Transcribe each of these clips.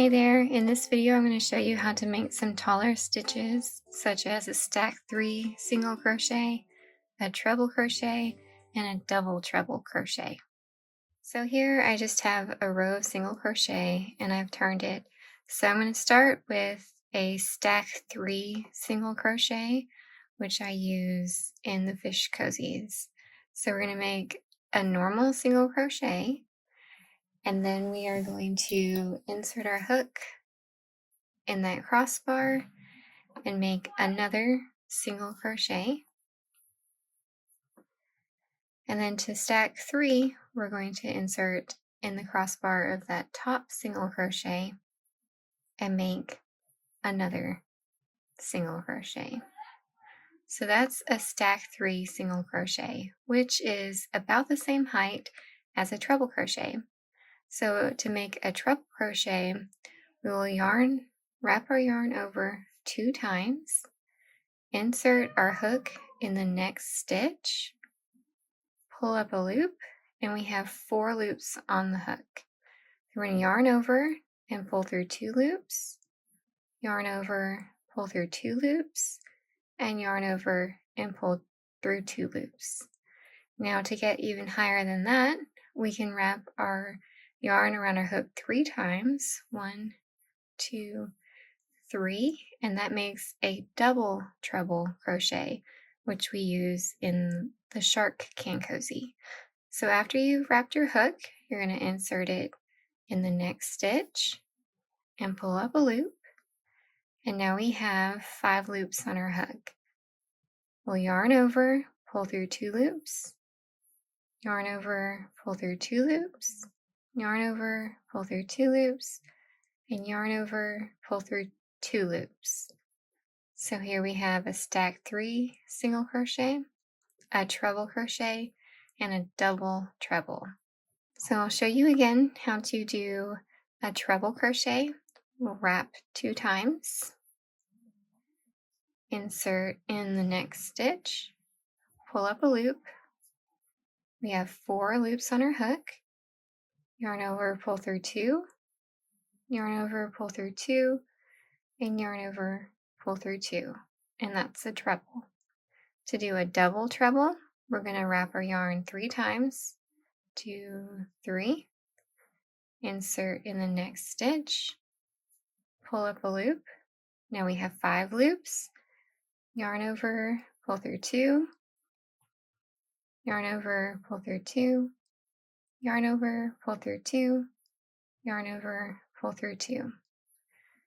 Hey there, in this video I'm going to show you how to make some taller stitches such as a stack 3 single crochet, a treble crochet, and a double treble crochet. So here I just have a row of single crochet and I've turned it. So I'm going to start with a stack 3 single crochet, which I use in the fish cozies. So we're going to make a normal single crochet, and then we are going to insert our hook in that crossbar and make another single crochet. And then to stack 3, we're going to insert in the crossbar of that top single crochet and make another single crochet. So that's a stack 3 single crochet, which is about the same height as a treble crochet. So to make a treble crochet, we will wrap our yarn over 2 times, insert our hook in the next stitch, pull up a loop, and we have 4 loops on the hook. We're going to yarn over and pull through 2 loops, yarn over, pull through 2 loops, and yarn over and pull through 2 loops. Now to get even higher than that, we can wrap our yarn around our hook 3 times, 1, 2, 3, and that makes a double treble crochet, which we use in the shark can cozy. So after you've wrapped your hook, you're going to insert it in the next stitch and pull up a loop, and now we have 5 loops on our hook. We'll yarn over, pull through 2 loops, yarn over, pull through 2 loops, yarn over, pull through 2 loops, and yarn over, pull through 2 loops. So here we have a stack 3 single crochet, a treble crochet, and a double treble. So I'll show you again how to do a treble crochet. We'll wrap 2 times, insert in the next stitch, pull up a loop. We have 4 loops on our hook, yarn over, pull through 2, yarn over, pull through 2, and yarn over, pull through 2, and that's a treble. To do a double treble, we're going to wrap our yarn 3 times, 2, 3, insert in the next stitch, pull up a loop. Now we have 5 loops, yarn over, pull through 2, yarn over, pull through 2, yarn over, pull through 2, yarn over, pull through 2.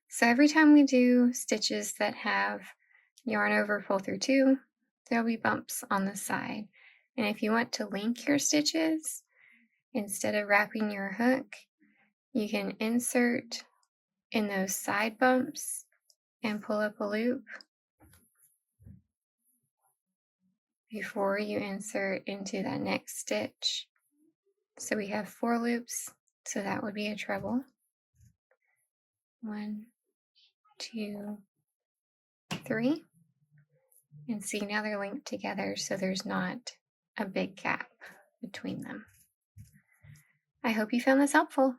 So every time we do stitches that have yarn over, pull through 2, there'll be bumps on the side. And if you want to link your stitches, instead of wrapping your hook, you can insert in those side bumps and pull up a loop before you insert into that next stitch. So we have 4 loops, so that would be a treble. 1, 2, 3. And see, now they're linked together, so there's not a big gap between them. I hope you found this helpful.